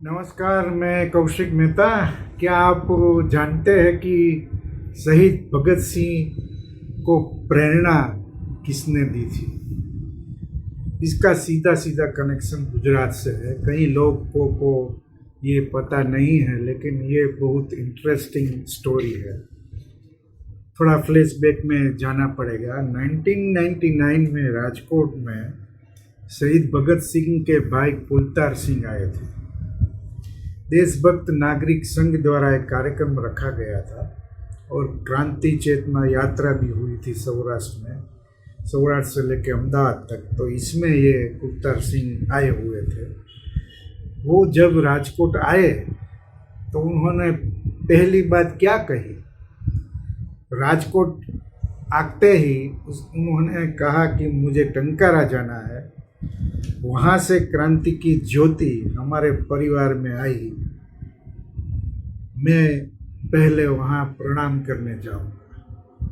नमस्कार, मैं कौशिक मेहता। क्या आप जानते हैं कि शहीद भगत सिंह को प्रेरणा किसने दी थी? इसका सीधा सीधा कनेक्शन गुजरात से है। कई लोगों को ये पता नहीं है, लेकिन ये बहुत इंटरेस्टिंग स्टोरी है। थोड़ा फ्लैशबैक में जाना पड़ेगा। 1999 में राजकोट में शहीद भगत सिंह के भाई कुलतार सिंह आए थे। देशभक्त नागरिक संघ द्वारा एक कार्यक्रम रखा गया था और क्रांति चेतना यात्रा भी हुई थी सौराष्ट्र में, सौराष्ट्र से लेकर अहमदाबाद तक। तो इसमें ये कुलतार सिंह आए हुए थे। वो जब राजकोट आए तो उन्होंने पहली बात क्या कही? राजकोट आते ही उन्होंने कहा कि मुझे टंकारा जाना है, वहाँ से क्रांति की ज्योति हमारे परिवार में आई, मैं पहले वहाँ प्रणाम करने जाऊँगा।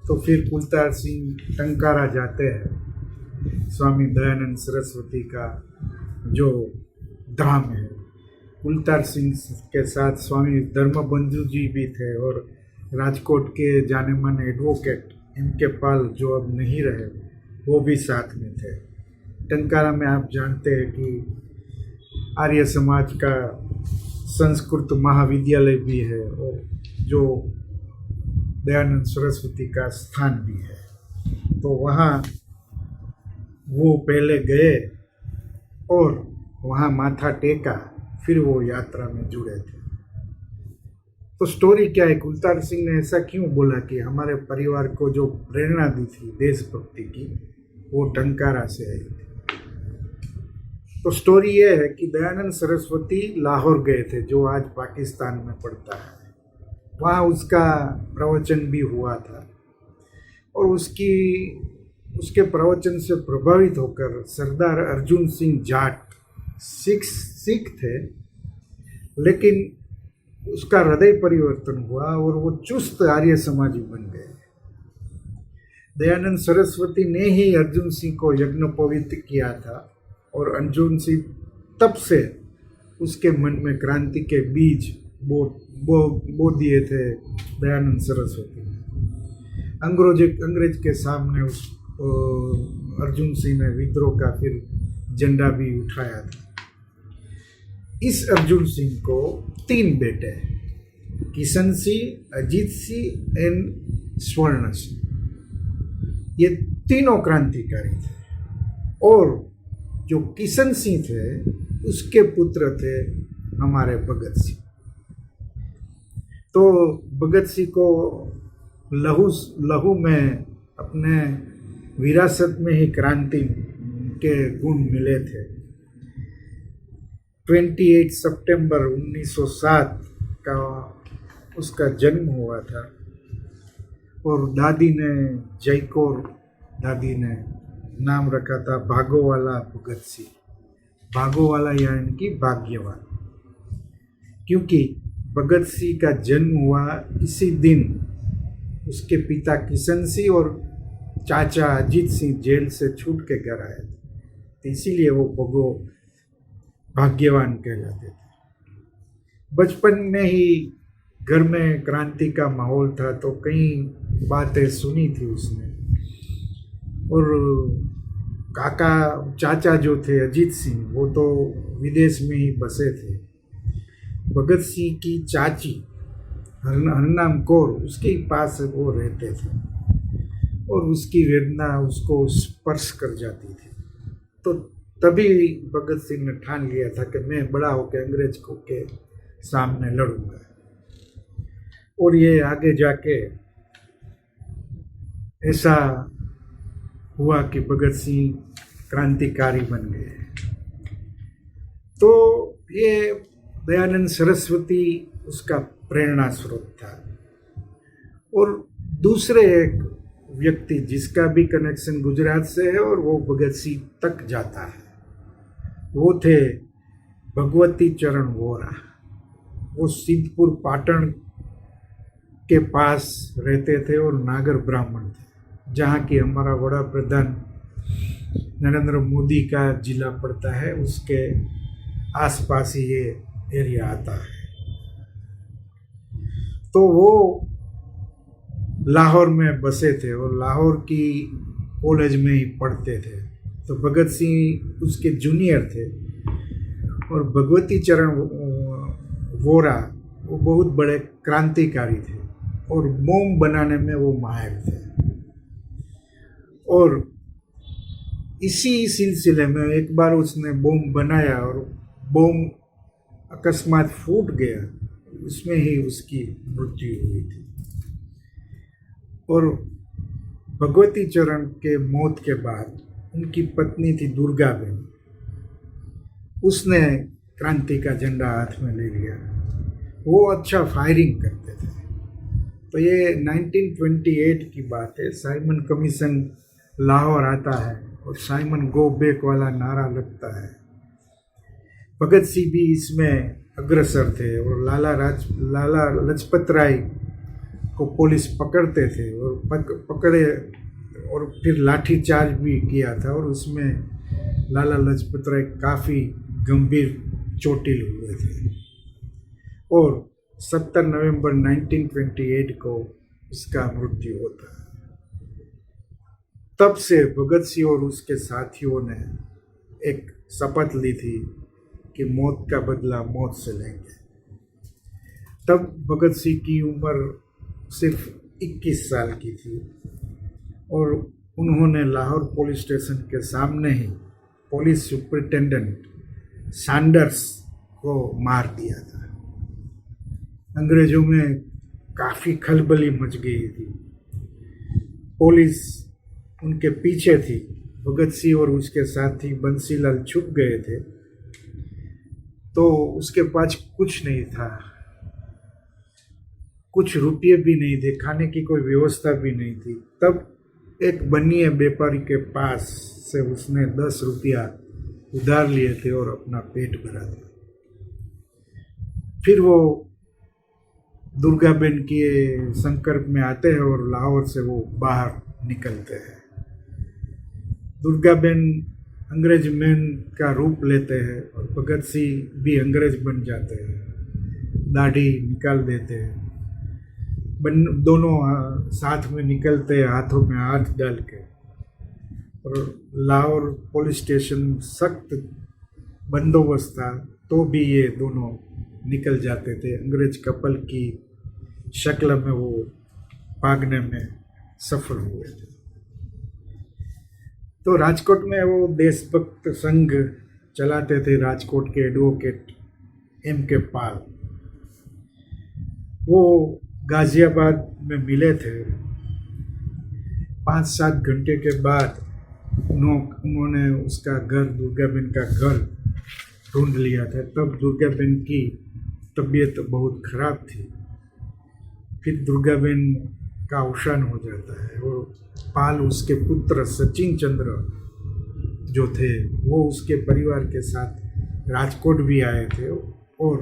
तो फिर कुलतार सिंह टंकारा जाते हैं। स्वामी दयानंद सरस्वती का जो धाम है, कुलतार सिंह के साथ स्वामी धर्मबंधु जी भी थे और राजकोट के जाने माने एडवोकेट इनके पाल जो अब नहीं रहे, वो भी साथ में थे। टंकारा में आप जानते हैं कि आर्य समाज का संस्कृत महाविद्यालय भी है और जो दयानंद सरस्वती का स्थान भी है। तो वहाँ वो पहले गए और वहाँ माथा टेका, फिर वो यात्रा में जुड़े थे। तो स्टोरी क्या है? कुलतार सिंह ने ऐसा क्यों बोला कि हमारे परिवार को जो प्रेरणा दी थी देशभक्ति की, वो टंकारा से आई थी। तो स्टोरी ये है कि दयानंद सरस्वती लाहौर गए थे, जो आज पाकिस्तान में पड़ता है। वहाँ उसका प्रवचन भी हुआ था और उसके प्रवचन से प्रभावित होकर सरदार अर्जुन सिंह जाट सिख थे, लेकिन उसका हृदय परिवर्तन हुआ और वो चुस्त आर्य समाजी बन गए। दयानंद सरस्वती ने ही अर्जुन सिंह को यज्ञोपवीत किया था और अर्जुन सिंह तब से उसके मन में क्रांति के बीज बो दिए थे दयानंद सरस्वती ने। अंग्रेज के सामने उस अर्जुन सिंह ने विद्रोह का फिर झंडा भी उठाया था। इस अर्जुन सिंह को 3 बेटे हैं, किशन सिंह, अजीत सिंह एंड स्वर्ण सिंह। ये तीनों क्रांतिकारी थे और जो किशन सिंह थे उसके पुत्र थे हमारे भगत सिंह। तो भगत सिंह को लहू में अपने विरासत में ही क्रांति के गुण मिले थे। 28 सितंबर 1907 का उसका जन्म हुआ था और दादी ने नाम रखा था भागोवाला भगत सिंह। भागोवाला यानी कि भाग्यवान, क्योंकि भगत सिंह का जन्म हुआ इसी दिन उसके पिता किशन सिंह और चाचा अजीत सिंह जेल से छूट के घर आए थे, तो इसीलिए वो भाग्यवान कहलाते थे। बचपन में ही घर में क्रांति का माहौल था, तो कई बातें सुनी थी उसने। और चाचा जो थे अजीत सिंह, वो तो विदेश में ही बसे थे। भगत सिंह की चाची हरनाम कौर उसके पास वो रहते थे और उसकी वेदना उसको स्पर्श कर जाती थी। तो तभी भगत सिंह ने ठान लिया था कि मैं बड़ा होकर अंग्रेज को के सामने लड़ूंगा। और ये आगे जाके ऐसा हुआ कि भगत सिंह क्रांतिकारी बन गए। तो ये दयानंद सरस्वती उसका प्रेरणा स्रोत था। और दूसरे एक व्यक्ति जिसका भी कनेक्शन गुजरात से है और वो भगत सिंह तक जाता है, वो थे भगवती चरण वोरा। वो सिद्धपुर पाटन के पास रहते थे और नागर ब्राह्मण थे, जहाँ की हमारा बड़ा प्रधान नरेंद्र मोदी का जिला पड़ता है, उसके आसपास ही ये एरिया आता है। तो वो लाहौर में बसे थे और लाहौर की कॉलेज में ही पढ़ते थे। तो भगत सिंह उसके जूनियर थे और भगवती चरण वोरा वो बहुत बड़े क्रांतिकारी थे और मोम बनाने में वो माहिर थे। और इसी सिलसिले में एक बार उसने बम बनाया और बम अकस्मात फूट गया, उसमें ही उसकी मृत्यु हुई थी। और भगवती चरण के मौत के बाद उनकी पत्नी थी दुर्गाबेन, उसने क्रांति का झंडा हाथ में ले लिया। वो अच्छा फायरिंग करते थे। तो ये 1928 की बात है। साइमन कमीशन लाहौर आता है और साइमन गो बैक वाला नारा लगता है। भगत सिंह भी इसमें अग्रसर थे और लाला लजपत राय को पुलिस पकड़ते थे और पकड़े और फिर लाठी चार्ज भी किया था और उसमें लाला लजपत राय काफ़ी गंभीर चोटिल हुए थे। और 17 नवंबर 1928 को उसका मृत्यु होता है। तब से भगत सिंह और उसके साथियों ने एक शपथ ली थी कि मौत का बदला मौत से लेंगे। तब भगत सिंह की उम्र सिर्फ 21 साल की थी और उन्होंने लाहौर पुलिस स्टेशन के सामने ही पुलिस सुपरिटेंडेंट सैंडर्स को मार दिया था। अंग्रेजों में काफ़ी खलबली मच गई थी। पुलिस उनके पीछे थी। भगत सिंह और उसके साथी बंसीलाल छुप गए थे। तो उसके पास कुछ नहीं था, कुछ रुपये भी नहीं थे, खाने की कोई व्यवस्था भी नहीं थी। तब एक बनिए व्यापारी के पास से उसने 10 रुपया उधार लिए थे और अपना पेट भरा था। फिर वो दुर्गाबेन के संपर्क में आते हैं और लाहौर से वो बाहर निकलते हैं। दुर्गाबेन अंग्रेज मैन का रूप लेते हैं और भगत सिंह भी अंग्रेज बन जाते हैं, दाढ़ी निकाल देते हैं। दोनों साथ में निकलते हैं, हाथों में हाथ डाल के। और लाहौर पुलिस स्टेशन सख्त बंदोबस्त था, तो भी ये दोनों निकल जाते थे। अंग्रेज कपल की शक्ल में वो भागने में सफल हुए थे। तो राजकोट में वो देशभक्त संघ चलाते थे, राजकोट के एडवोकेट M.K. पाल। वो गाजियाबाद में मिले थे। 5-7 घंटे के बाद उन्होंने उसका घर, दुर्गाबेन का घर ढूंढ लिया था। तब दुर्गाबेन की तबीयत बहुत खराब थी। फिर दुर्गाबेन का अवसान हो जाता है और पाल उसके पुत्र सचिन चंद्र जो थे वो उसके परिवार के साथ राजकोट भी आए थे और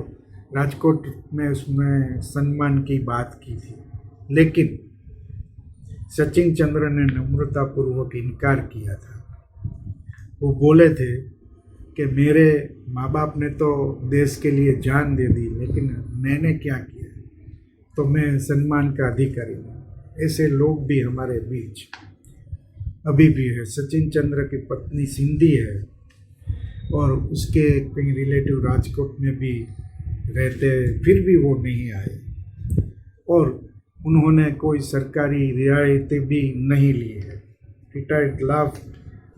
राजकोट में उसमें सम्मान की बात की थी। लेकिन सचिन चंद्र ने नम्रतापूर्वक इनकार किया था। वो बोले थे कि मेरे माँ बाप ने तो देश के लिए जान दे दी, लेकिन मैंने क्या किया, तो मैं सम्मान का अधिकारी हूँ। ऐसे लोग भी हमारे बीच अभी भी है। सचिन चंद्र की पत्नी सिंधी है और उसके कई रिलेटिव राजकोट में भी रहते, फिर भी वो नहीं आए और उन्होंने कोई सरकारी रियायतें भी नहीं ली है। रिटायर्ड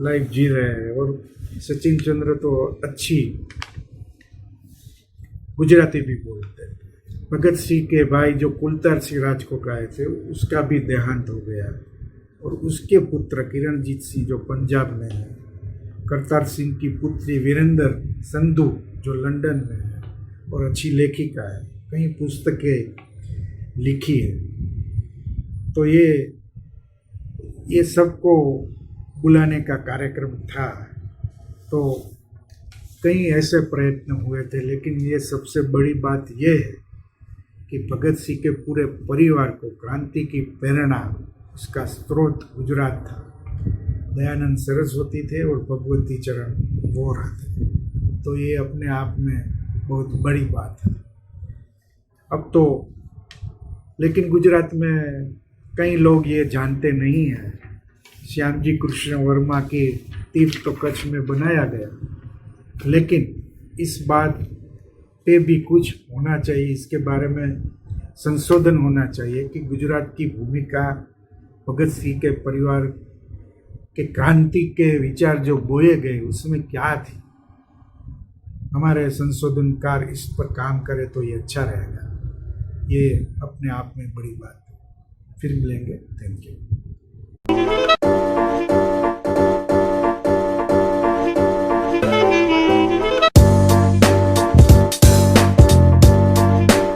लाइफ जी रहे हैं। और सचिन चंद्र तो अच्छी गुजराती भी बोलते हैं। भगत सिंह के भाई जो कुलतार सिंह राजकोट आए थे, उसका भी देहांत हो गया और उसके पुत्र किरणजीत सिंह जो पंजाब में है, करतार सिंह की पुत्री वीरेंद्र संधू जो लंदन में है और अच्छी लेखिका है, कई पुस्तकें लिखी है। तो ये सबको बुलाने का कार्यक्रम था। तो कई ऐसे प्रयत्न हुए थे, लेकिन ये सबसे बड़ी बात यह है कि भगत सिंह के पूरे परिवार को क्रांति की प्रेरणा, उसका स्रोत गुजरात था। दयानंद सरस्वती थे और भगवती चरण वोरा थे। तो ये अपने आप में बहुत बड़ी बात है। अब तो लेकिन गुजरात में कई लोग ये जानते नहीं हैं, श्याम जी कृष्ण वर्मा की तीर्थ तो कच्छ में बनाया गया, लेकिन इस बात पे भी कुछ होना चाहिए, इसके बारे में संशोधन होना चाहिए कि गुजरात की भूमिका भगत सिंह के परिवार के क्रांति के विचार जो बोए गए उसमें क्या थी। हमारे संशोधनकार इस पर काम करे तो ये अच्छा रहेगा। ये अपने आप में बड़ी बात है। फिर मिलेंगे। Thank you.